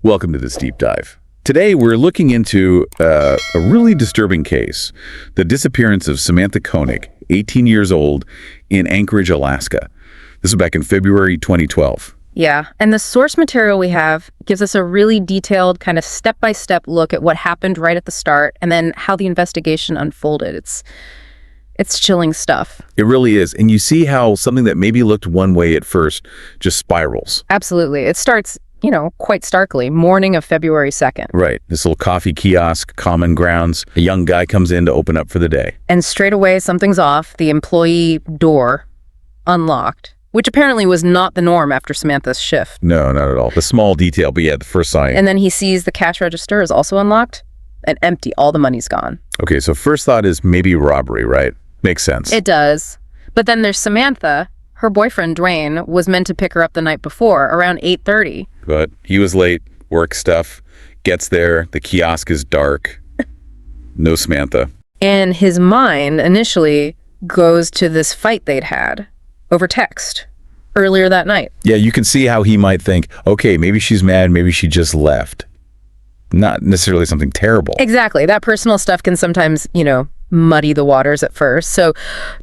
Welcome to this deep dive. Today, we're looking into a really disturbing case, the disappearance of Samantha Koenig, 18 years old, in Anchorage, Alaska. This was back in February 2012. Yeah, and the source material we have gives us a really detailed kind of step-by-step look at what happened right at the start and then how the investigation unfolded. It's chilling stuff. It really is. And you see how something that maybe looked one way at first just spirals. Absolutely. It starts, quite starkly, morning of February 2nd. Right. This little coffee kiosk, common grounds. A young guy comes in to open up for the day. And straight away, something's off. The employee door unlocked, which apparently was not the norm after Samantha's shift. No, not at all. The small detail, but yeah, the first sign. And then he sees the cash register is also unlocked and empty. All the money's gone. Okay, so first thought is maybe robbery, right? Makes sense. It does. But then there's Samantha. Her boyfriend, Dwayne, was meant to pick her up the night before, around 8:30. But he was late, work stuff, gets there, the kiosk is dark. No Samantha. And his mind initially goes to this fight they'd had over text earlier that night. Yeah, you can see how he might think, okay, maybe she's mad, maybe she just left. Not necessarily something terrible. Exactly. That personal stuff can sometimes, muddy the waters at first. So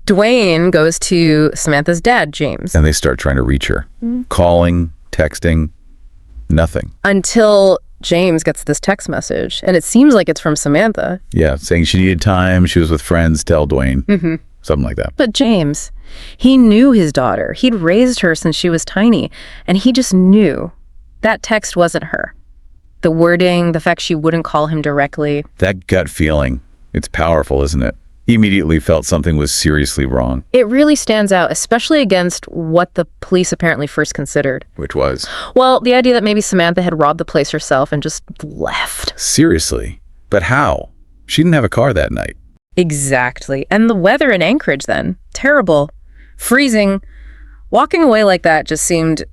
Dwayne goes to Samantha's dad, James. And they start trying to reach her. Calling, texting, nothing. Until James gets this text message, and it seems like it's from Samantha. Yeah, saying she needed time, she was with friends, tell Dwayne. Something like that. But James, he knew his daughter. He'd raised her since she was tiny, and he just knew that text wasn't her. The wording, the fact she wouldn't call him directly. That gut feeling, it's powerful, isn't it? He immediately felt something was seriously wrong. It really stands out, especially against what the police apparently first considered. Which was? Well, the idea that maybe Samantha had robbed the place herself and just left. Seriously? But how? She didn't have a car that night. Exactly. And the weather in Anchorage then, terrible. Freezing. Walking away like that just seemed,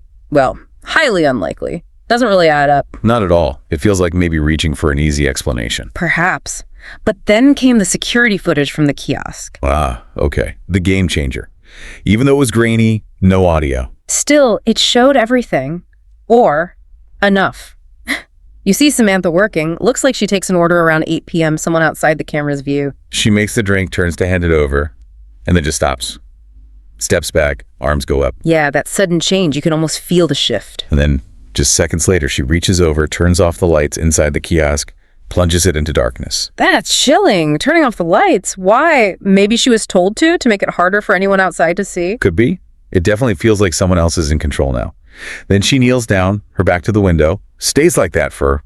highly unlikely. Doesn't really add up. Not at all. It feels like maybe reaching for an easy explanation. Perhaps. But then came the security footage from the kiosk. Ah, okay. The game changer. Even though it was grainy, no audio. Still, it showed everything. Or enough. You see Samantha working. Looks like she takes an order around 8 p.m., someone outside the camera's view. She makes the drink, turns to hand it over, and then just stops. Steps back, arms go up. Yeah, that sudden change. You can almost feel the shift. And then, just seconds later, she reaches over, turns off the lights inside the kiosk, plunges it into darkness. That's chilling. Turning off the lights. Why? Maybe she was told to make it harder for anyone outside to see? Could be. It definitely feels like someone else is in control now. Then she kneels down, her back to the window, stays like that for,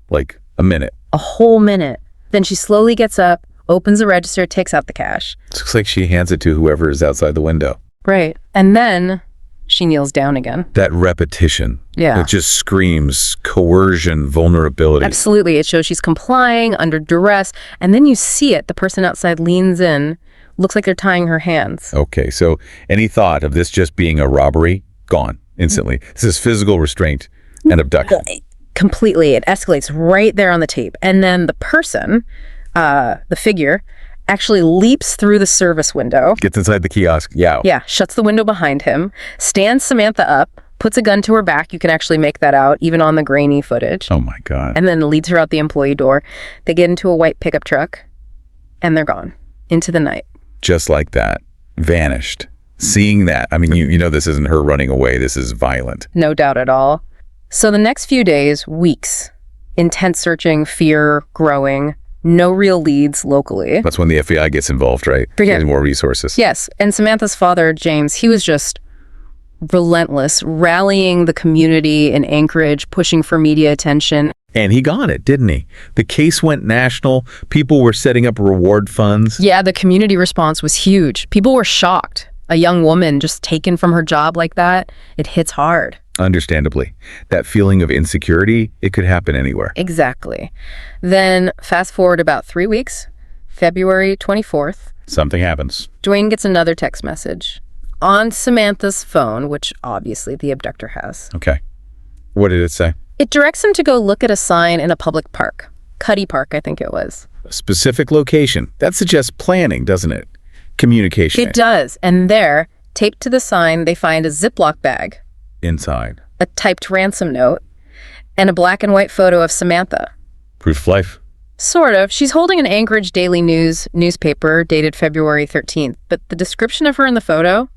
a minute. A whole minute. Then she slowly gets up, opens the register, takes out the cash. It looks like she hands it to whoever is outside the window. Right. And then she kneels down again. That repetition. Yeah. It just screams coercion, vulnerability. Absolutely. It shows she's complying under duress. And then you see it. The person outside leans in. Looks like they're tying her hands. Okay, so any thought of this just being a robbery? Gone instantly. This is physical restraint and abduction. Completely. It escalates right there on the tape. And then the person, the figure, actually leaps through the service window. Gets inside the kiosk. Yeah. Yeah, shuts the window behind him, stands Samantha up, puts a gun to her back. You can actually make that out, even on the grainy footage. Oh, my God. And then leads her out the employee door. They get into a white pickup truck, and they're gone into the night. Just like that. Vanished. Seeing that, you know this isn't her running away. This is violent. No doubt at all. So the next few days, weeks, intense searching, fear growing, no real leads locally. That's when the FBI gets involved, right? Getting more resources. Yes. And Samantha's father, James, he was just relentless, rallying the community in Anchorage, pushing for media attention. And he got it, didn't he? The case went national. People were setting up reward funds. Yeah, the community response was huge. People were shocked. A young woman just taken from her job like that, it hits hard. Understandably. That feeling of insecurity, it could happen anywhere. Exactly. Then fast forward about 3 weeks, February 24th. Something happens. Dwayne gets another text message on Samantha's phone, which obviously the abductor has. Okay. What did it say? It directs him to go look at a sign in a public park. Cuddy Park, I think it was. A specific location. That suggests planning, doesn't it? Communication. It does. And there, taped to the sign, they find a Ziploc bag. Inside. A typed ransom note. and a black and white photo of Samantha. Proof of life. Sort of. She's holding an Anchorage Daily News newspaper dated February 13th, but the description of her in the photo,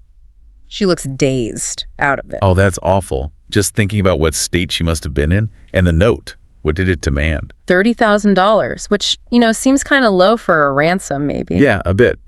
she looks dazed out of it. Oh, that's awful. Just thinking about what state she must have been in. And the note. What did it demand? $30,000, which, seems kind of low for a ransom, maybe. Yeah, a bit.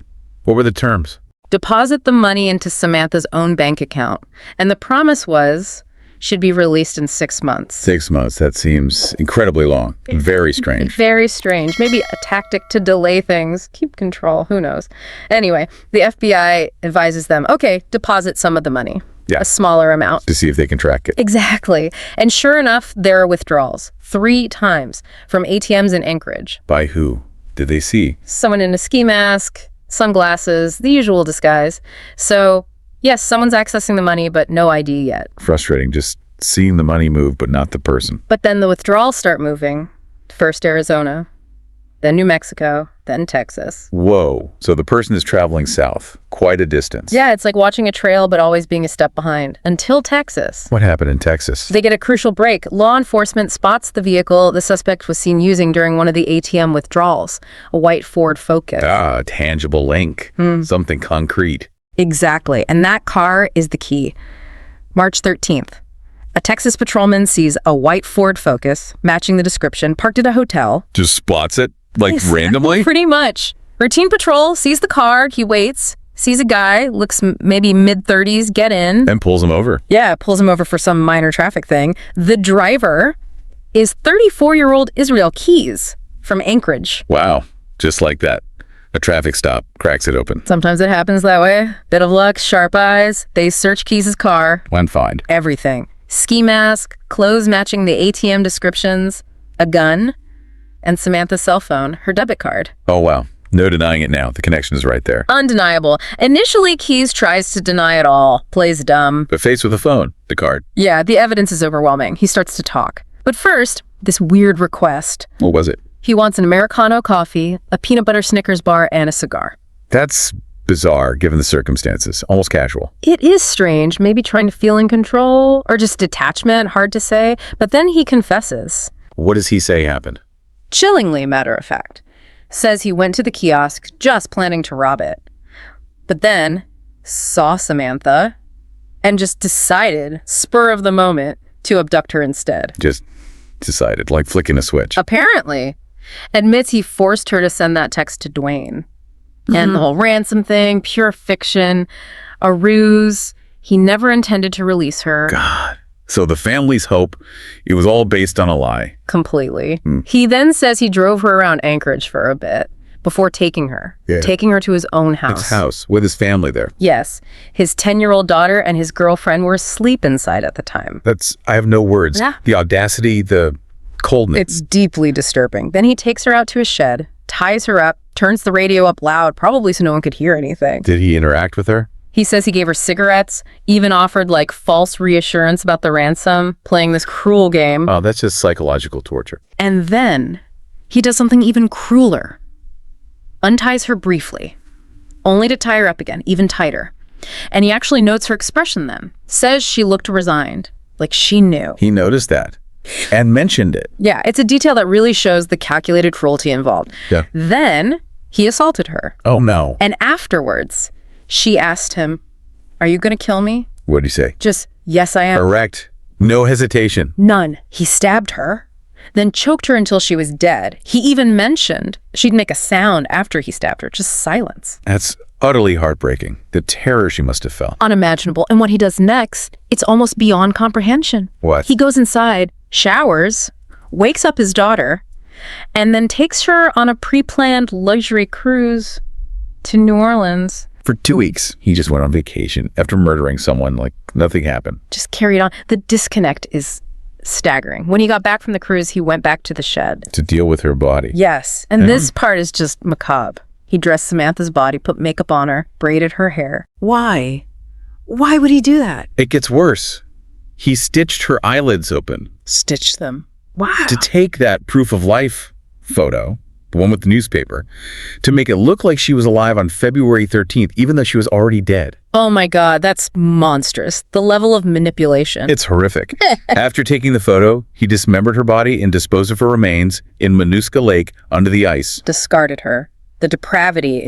What were the terms? Deposit the money into Samantha's own bank account. And the promise was she'd be released in 6 months. 6 months. That seems incredibly long. Very strange. Very strange. Maybe a tactic to delay things. Keep control. Who knows? Anyway, the FBI advises them, okay, deposit some of the money. Yeah. A smaller amount. To see if they can track it. Exactly. And sure enough, there are withdrawals. 3 times from ATMs in Anchorage. By who did they see? Someone in a ski mask, sunglasses, the usual disguise. So, yes, someone's accessing the money, but no ID yet. Frustrating, just seeing the money move, but not the person. But then the withdrawals start moving. First Arizona, then New Mexico, then Texas. Whoa. So the person is traveling south, quite a distance. Yeah, it's like watching a trail, but always being a step behind. Until Texas. What happened in Texas? They get a crucial break. Law enforcement spots the vehicle the suspect was seen using during one of the ATM withdrawals, a white Ford Focus. Ah, a tangible link. Something concrete. Exactly. And that car is the key. March 13th. A Texas patrolman sees a white Ford Focus, matching the description, parked at a hotel. Just spots it? Like randomly? Pretty much. Routine patrol, sees the car, he waits, sees a guy, looks maybe mid-30s, get in. And pulls him over. Yeah, pulls him over for some minor traffic thing. The driver is 34-year-old Israel Keys from Anchorage. Wow. Just like that. A traffic stop cracks it open. Sometimes it happens that way. Bit of luck, sharp eyes. They search Keys' car. When find. Everything. Ski mask, clothes matching the ATM descriptions, a gun, and Samantha's cell phone, her debit card. Oh, wow. No denying it now. The connection is right there. Undeniable. Initially, Keys tries to deny it all, plays dumb. But faced with a phone, the card. Yeah, the evidence is overwhelming. He starts to talk. But first, this weird request. What was it? He wants an Americano coffee, a peanut butter Snickers bar, and a cigar. That's bizarre, given the circumstances. Almost casual. It is strange, maybe trying to feel in control, or just detachment, hard to say. But then he confesses. What does he say happened? Chillingly matter of fact. Says he went to the kiosk just planning to rob it. But then saw Samantha and just decided, spur of the moment, to abduct her instead. Just decided, like flicking a switch. Apparently. Admits he forced her to send that text to Dwayne. And the whole ransom thing, pure fiction, a ruse. He never intended to release her. God. So the family's hope, it was all based on a lie. Completely. He then says he drove her around Anchorage for a bit before taking her. Yeah. Taking her to his own house. His house, with his family there. Yes. His 10-year-old daughter and his girlfriend were asleep inside at the time. I have no words. Yeah. The audacity, the coldness. It's deeply disturbing. Then he takes her out to a shed, ties her up, turns the radio up loud, probably so no one could hear anything. Did he interact with her? He says he gave her cigarettes, even offered false reassurance about the ransom, playing this cruel game. Oh, that's just psychological torture. And then he does something even crueler. Unties her briefly, only to tie her up again, even tighter. And he actually notes her expression then. Says she looked resigned, like she knew. He noticed that and mentioned it. Yeah, it's a detail that really shows the calculated cruelty involved. Yeah. Then he assaulted her. Oh, no. And afterwards, she asked him, "Are you going to kill me?" What did he say? Just, "Yes, I am." Correct. No hesitation. None. He stabbed her, then choked her until she was dead. He even mentioned she'd make a sound after he stabbed her. Just silence. That's utterly heartbreaking. The terror she must have felt. Unimaginable. And what he does next, it's almost beyond comprehension. What? He goes inside, showers, wakes up his daughter, and then takes her on a pre-planned luxury cruise to New Orleans. For 2 weeks, he just went on vacation after murdering someone like nothing happened. Just carried on. The disconnect is staggering. When he got back from the cruise, he went back to the shed. To deal with her body. Yes. And this part is just macabre. He dressed Samantha's body, put makeup on her, braided her hair. Why? Why would he do that? It gets worse. He stitched her eyelids open. Stitched them. Wow. To take that proof of life photo, the one with the newspaper, to make it look like she was alive on February 13th, even though she was already dead. Oh my God, that's monstrous. The level of manipulation. It's horrific. After taking the photo, he dismembered her body and disposed of her remains in Manuska Lake under the ice. Discarded her. The depravity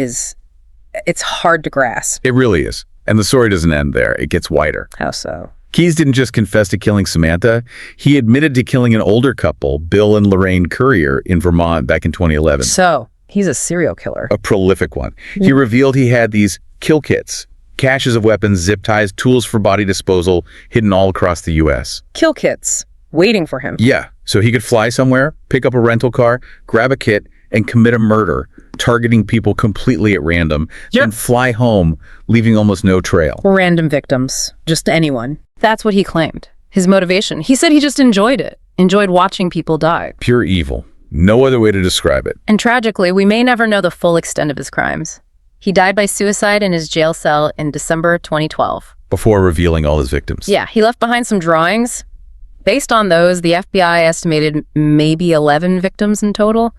it's hard to grasp. It really is. And the story doesn't end there. It gets wider. How so? Keyes didn't just confess to killing Samantha. He admitted to killing an older couple, Bill and Lorraine Currier, in Vermont back in 2011. So, he's a serial killer. A prolific one. He revealed he had these kill kits, caches of weapons, zip ties, tools for body disposal, hidden all across the U.S. Kill kits, waiting for him. Yeah, so he could fly somewhere, pick up a rental car, grab a kit, and commit a murder, targeting people completely at random, and fly home, leaving almost no trail. Random victims. Just anyone. That's what he claimed. His motivation. He said he just enjoyed it. Enjoyed watching people die. Pure evil. No other way to describe it. And tragically, we may never know the full extent of his crimes. He died by suicide in his jail cell in December 2012. Before revealing all his victims. Yeah, he left behind some drawings. Based on those, the FBI estimated maybe 11 victims in total.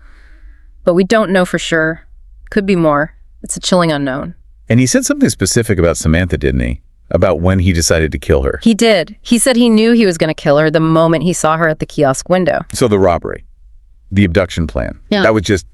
But we don't know for sure. Could be more. It's a chilling unknown. And he said something specific about Samantha, didn't he? About when he decided to kill her. He did. He said he knew he was going to kill her the moment he saw her at the kiosk window. So the robbery, the abduction plan, Yeah. that was just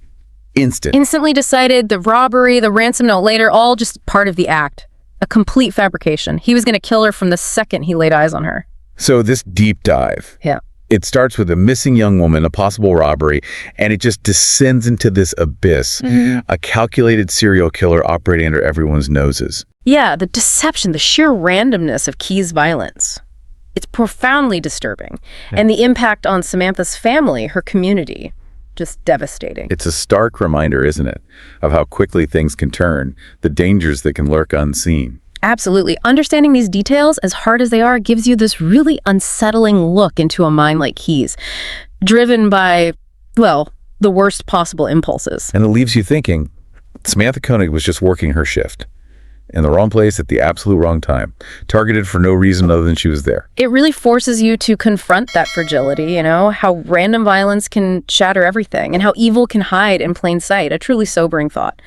instant. Instantly decided, the robbery, the ransom note later, all just part of the act. A complete fabrication. He was going to kill her from the second he laid eyes on her. So this deep dive, Yeah. it starts with a missing young woman, a possible robbery, and it just descends into this abyss. A calculated serial killer operating under everyone's noses. Yeah, the deception, the sheer randomness of Keyes' violence. It's profoundly disturbing. And the impact on Samantha's family, her community, just devastating. It's a stark reminder, isn't it, of how quickly things can turn, the dangers that can lurk unseen. Absolutely. Understanding these details, as hard as they are, gives you this really unsettling look into a mind like Keyes, driven by, well, the worst possible impulses. And it leaves you thinking, Samantha Koenig was just working her shift. In the wrong place at the absolute wrong time, targeted for no reason other than she was there. It really forces you to confront that fragility, how random violence can shatter everything and how evil can hide in plain sight. A truly sobering thought.